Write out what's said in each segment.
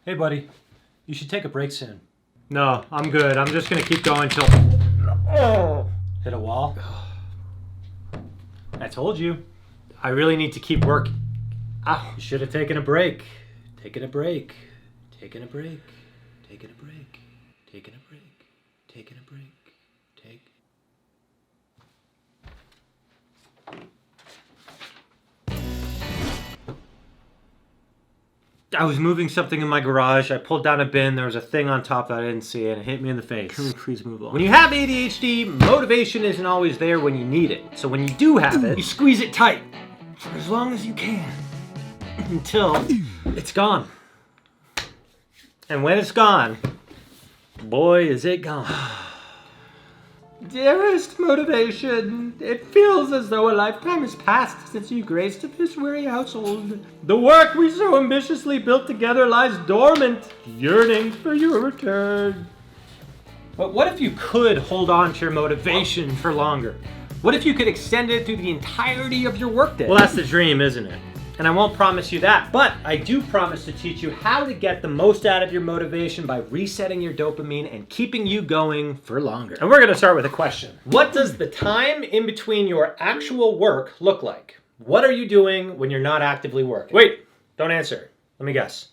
Hey, buddy. You should take a break soon. No, I'm good. I'm just gonna keep going till... Hit a wall? I told you. I really need to keep working. You should have taken a break. Taking a break. Taking a break. Taking a break. Taking a break. Taking a break. Take... I was moving something in my garage. I pulled down a bin. There was a thing on top that I didn't see, and it hit me in the face. Can we please move on? When you have ADHD, motivation isn't always there when you need it. So when you do have it, you squeeze it tight for as long as you can until it's gone. And when it's gone, boy, is it gone. Dearest motivation, it feels as though a lifetime has passed since you graced this weary household. The work we so ambitiously built together lies dormant, yearning for your return. But what if you could hold on to your motivation for longer? What if you could extend it through the entirety of your workday? Well, that's the dream, isn't it? And I won't promise you that, but I do promise to teach you how to get the most out of your motivation by resetting your dopamine and keeping you going for longer. And we're gonna start with a question. What does the time in between your actual work look like? What are you doing when you're not actively working? Wait, don't answer. Let me guess.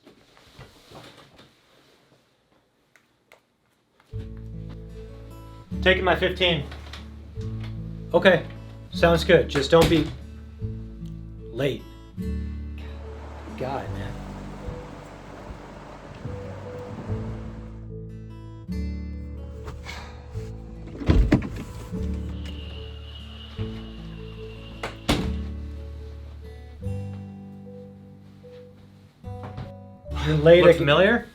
Taking my 15. Okay, sounds good. Just don't be late. God, man. You're late. Look familiar?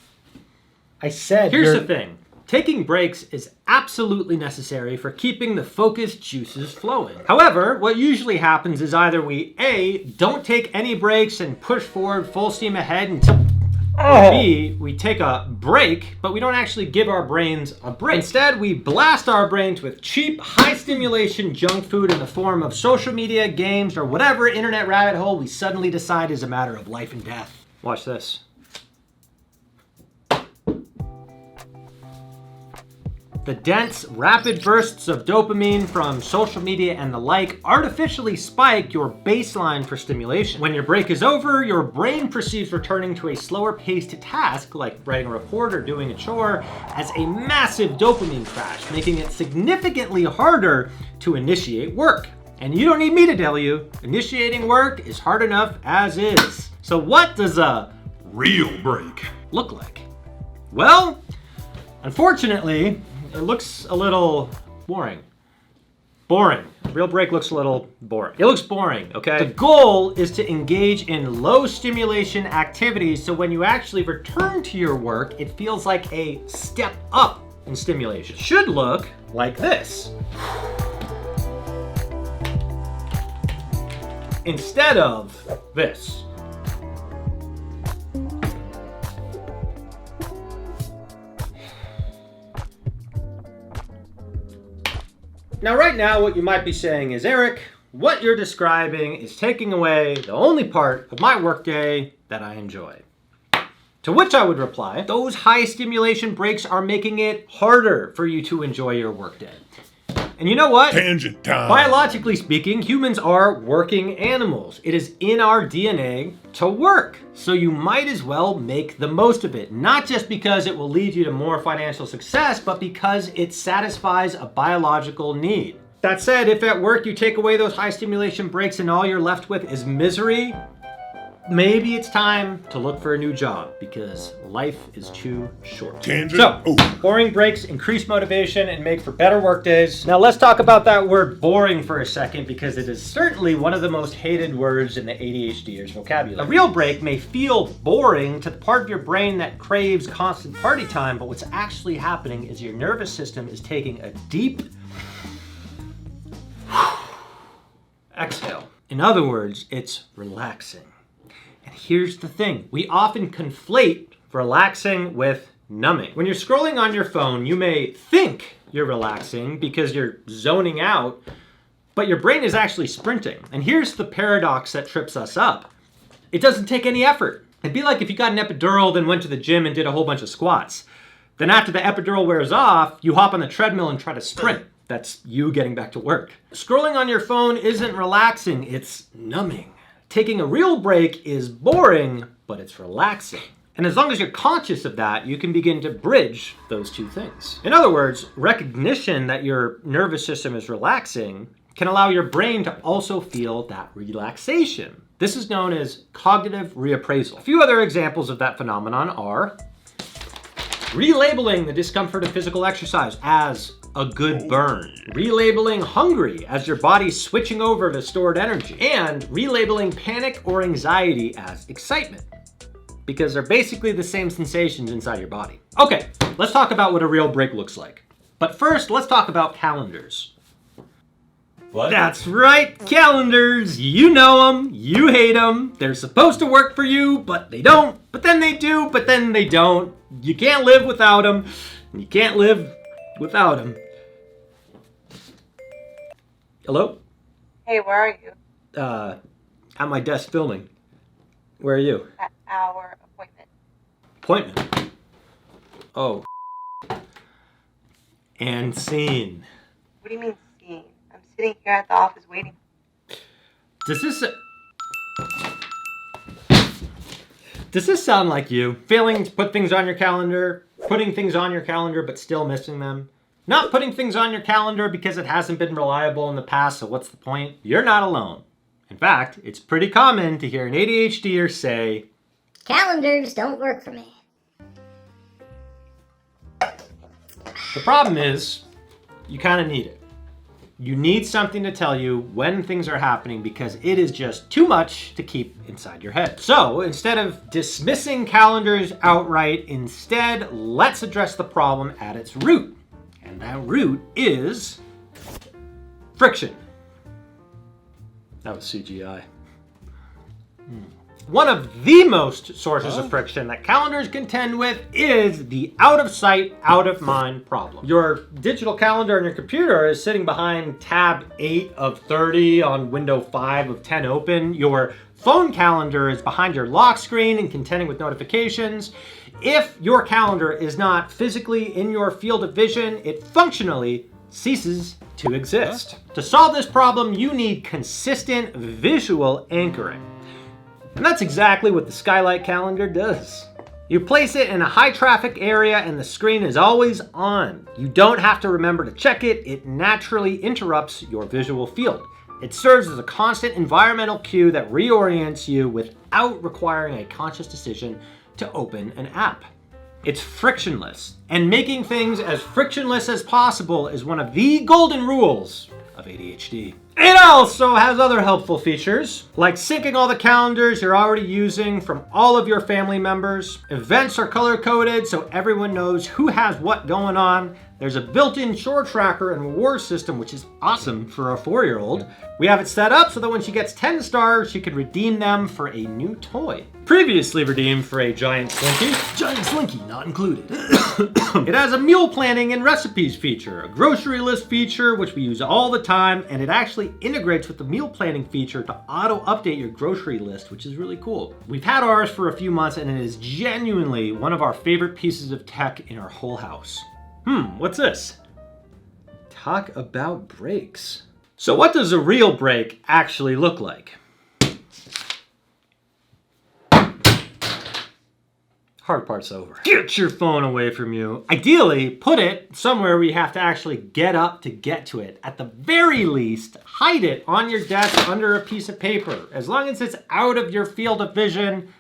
I said Here's the thing. Taking breaks is absolutely necessary for keeping the focused juices flowing. However, what usually happens is either we A, don't take any breaks and push forward full steam ahead until or B, we take a break, but we don't actually give our brains a break. Instead, we blast our brains with cheap, high-stimulation junk food in the form of social media, games, or whatever internet rabbit hole we suddenly decide is a matter of life and death. Watch this. The dense, rapid bursts of dopamine from social media and the like artificially spike your baseline for stimulation. When your break is over, your brain perceives returning to a slower paced task, like writing a report or doing a chore, as a massive dopamine crash, making it significantly harder to initiate work. And you don't need me to tell you, initiating work is hard enough as is. So what does a real break look like? Well, unfortunately, it looks a little boring. Boring. Real break looks a little boring. It looks boring, okay? The goal is to engage in low stimulation activities so when you actually return to your work, it feels like a step up in stimulation. It should look like this. Instead of this. Now, right now, what you might be saying is, Eric, what you're describing is taking away the only part of my workday that I enjoy. To which I would reply, those high stimulation breaks are making it harder for you to enjoy your workday. And you know what? Tangent time. Biologically speaking, humans are working animals. It is in our DNA to work. So you might as well make the most of it. Not just because it will lead you to more financial success, but because it satisfies a biological need. That said, if at work you take away those high stimulation breaks and all you're left with is misery, maybe it's time to look for a new job because life is too short. Tangent. So, boring breaks increase motivation and make for better work days. Now let's talk about that word boring for a second because it is certainly one of the most hated words in the ADHDers vocabulary. A real break may feel boring to the part of your brain that craves constant party time, but what's actually happening is your nervous system is taking a deep exhale. In other words, it's relaxing. And here's the thing, we often conflate relaxing with numbing. When you're scrolling on your phone, you may think you're relaxing because you're zoning out, but your brain is actually sprinting. And here's the paradox that trips us up. It doesn't take any effort. It'd be like if you got an epidural, then went to the gym and did a whole bunch of squats. Then after the epidural wears off, you hop on the treadmill and try to sprint. That's you getting back to work. Scrolling on your phone isn't relaxing, it's numbing. Taking a real break is boring, but it's relaxing. And as long as you're conscious of that, you can begin to bridge those two things. In other words, recognition that your nervous system is relaxing can allow your brain to also feel that relaxation. This is known as cognitive reappraisal. A few other examples of that phenomenon are relabeling the discomfort of physical exercise as a good burn, relabeling hungry as your body's switching over to stored energy, and relabeling panic or anxiety as excitement, because they're basically the same sensations inside your body. Okay, let's talk about what a real break looks like. But first, let's talk about calendars. What? That's right, calendars. You know them, you hate them. They're supposed to work for you, but they don't. But then they do, but then they don't. You can't live without them. You can't live without them. Hello? Hey, where are you? At my desk filming. Where are you? At our appointment. Appointment? Oh. And scene. What do you mean, seeing? I'm sitting here at the office waiting. Does this sound like you? Failing to put things on your calendar, putting things on your calendar but still missing them? Not putting things on your calendar because it hasn't been reliable in the past, so what's the point? You're not alone. In fact, it's pretty common to hear an ADHDer say, calendars don't work for me. the problem is, you kind of need it. You need something to tell you when things are happening because it is just too much to keep inside your head. So instead of dismissing calendars outright, instead, let's address the problem at its root. And that root is friction. That was CGI. One of the most sources of friction that calendars contend with is the out of sight, out of mind problem. Your digital calendar on your computer is sitting behind tab 8 of 30 on window 5 of 10 open. Your phone calendar is behind your lock screen and contending with notifications. If your calendar is not physically in your field of vision, it functionally ceases to exist. To solve this problem, you need consistent visual anchoring. And that's exactly what the Skylight calendar does. You place it in a high traffic area and the screen is always on. You don't have to remember to check it. It naturally interrupts your visual field. It serves as a constant environmental cue that reorients you without requiring a conscious decision to open an app. It's frictionless, and making things as frictionless as possible is one of the golden rules of ADHD. It also has other helpful features, like syncing all the calendars you're already using from all of your family members. Events are color-coded so everyone knows who has what going on. There's a built-in chore tracker and reward system, which is awesome for a 4-year-old. We have it set up so that when she gets 10 stars, she can redeem them for a new toy. Previously redeemed for a giant slinky. Giant slinky not included. It has a meal planning and recipes feature, a grocery list feature, which we use all the time, and it actually integrates with the meal planning feature to auto-update your grocery list, which is really cool. We've had ours for a few months, and it is genuinely one of our favorite pieces of tech in our whole house. What's this? Talk about breaks. So what does a real break actually look like? Hard part's over. Get your phone away from you. Ideally, put it somewhere where you have to actually get up to get to it. At the very least, hide it on your desk under a piece of paper. As long as it's out of your field of vision,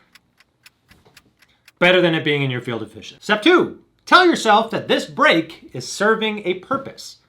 better than it being in your field of vision. Step 2. Tell yourself that this break is serving a purpose.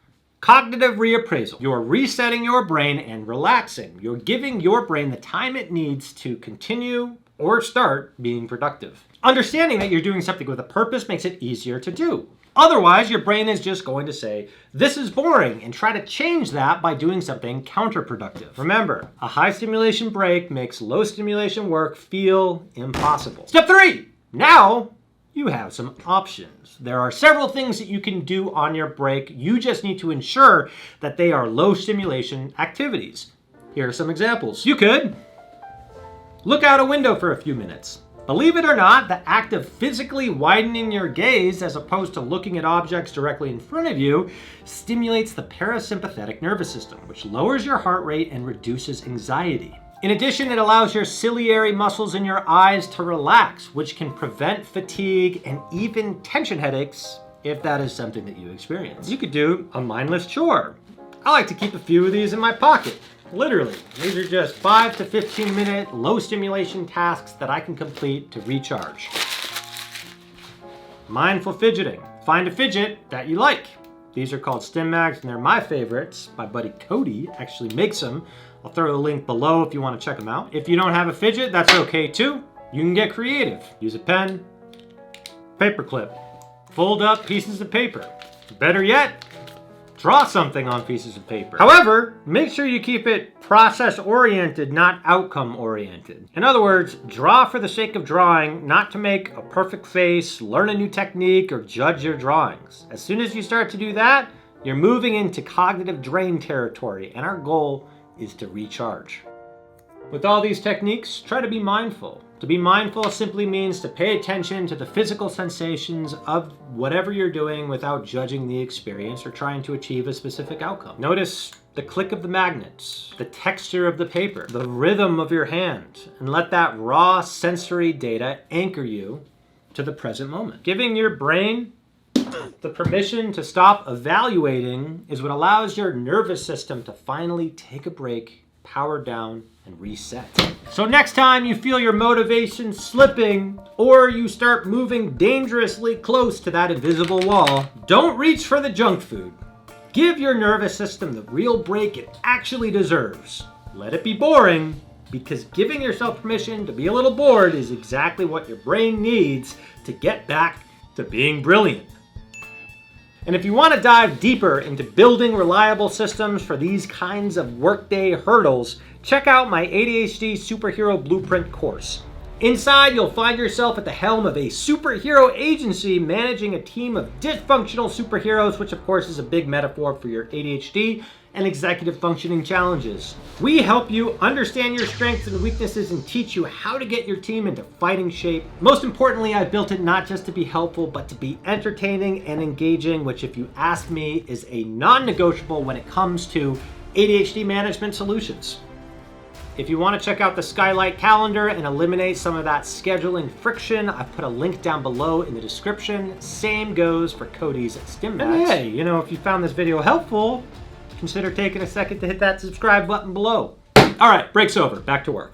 Cognitive reappraisal. You're resetting your brain and relaxing. You're giving your brain the time it needs to continue or start being productive. Understanding that you're doing something with a purpose makes it easier to do. Otherwise, your brain is just going to say, this is boring, and try to change that by doing something counterproductive. Remember, a high stimulation break makes low stimulation work feel impossible. Step 3. Now, you have some options. There are several things that you can do on your break. You just need to ensure that they are low stimulation activities. Here are some examples. You could look out a window for a few minutes. Believe it or not, the act of physically widening your gaze as opposed to looking at objects directly in front of you stimulates the parasympathetic nervous system, which lowers your heart rate and reduces anxiety. In addition, it allows your ciliary muscles in your eyes to relax, which can prevent fatigue and even tension headaches if that is something that you experience. You could do a mindless chore. I like to keep a few of these in my pocket. Literally, these are just 5 to 15 minute low stimulation tasks that I can complete to recharge. Mindful fidgeting. Find a fidget that you like. These are called Stim Mags and they're my favorites. My buddy Cody actually makes them. I'll throw a link below if you want to check them out. If you don't have a fidget, that's okay too. You can get creative. Use a pen, paper clip, fold up pieces of paper. Better yet, draw something on pieces of paper. However, make sure you keep it process-oriented, not outcome-oriented. In other words, draw for the sake of drawing, not to make a perfect face, learn a new technique, or judge your drawings. As soon as you start to do that, you're moving into cognitive drain territory, and our goal is to recharge. With all these techniques, try to be mindful. To be mindful simply means to pay attention to the physical sensations of whatever you're doing without judging the experience or trying to achieve a specific outcome. Notice the click of the magnets, the texture of the paper, the rhythm of your hand, and let that raw sensory data anchor you to the present moment. Giving your brain the permission to stop evaluating is what allows your nervous system to finally take a break, power down, and reset. So next time you feel your motivation slipping or you start moving dangerously close to that invisible wall, don't reach for the junk food. Give your nervous system the real break it actually deserves. Let it be boring, because giving yourself permission to be a little bored is exactly what your brain needs to get back to being brilliant. And if you want to dive deeper into building reliable systems for these kinds of workday hurdles, check out my ADHD Superhero Blueprint course. Inside, you'll find yourself at the helm of a superhero agency managing a team of dysfunctional superheroes, which of course is a big metaphor for your ADHD and executive functioning challenges. We help you understand your strengths and weaknesses and teach you how to get your team into fighting shape. Most importantly, I built it not just to be helpful, but to be entertaining and engaging, which if you ask me is a non-negotiable when it comes to ADHD management solutions. If you want to check out the Skylight calendar and eliminate some of that scheduling friction, I've put a link down below in the description. Same goes for Cody's Stim Mags. And hey, if you found this video helpful, consider taking a second to hit that subscribe button below. All right, break's over. Back to work.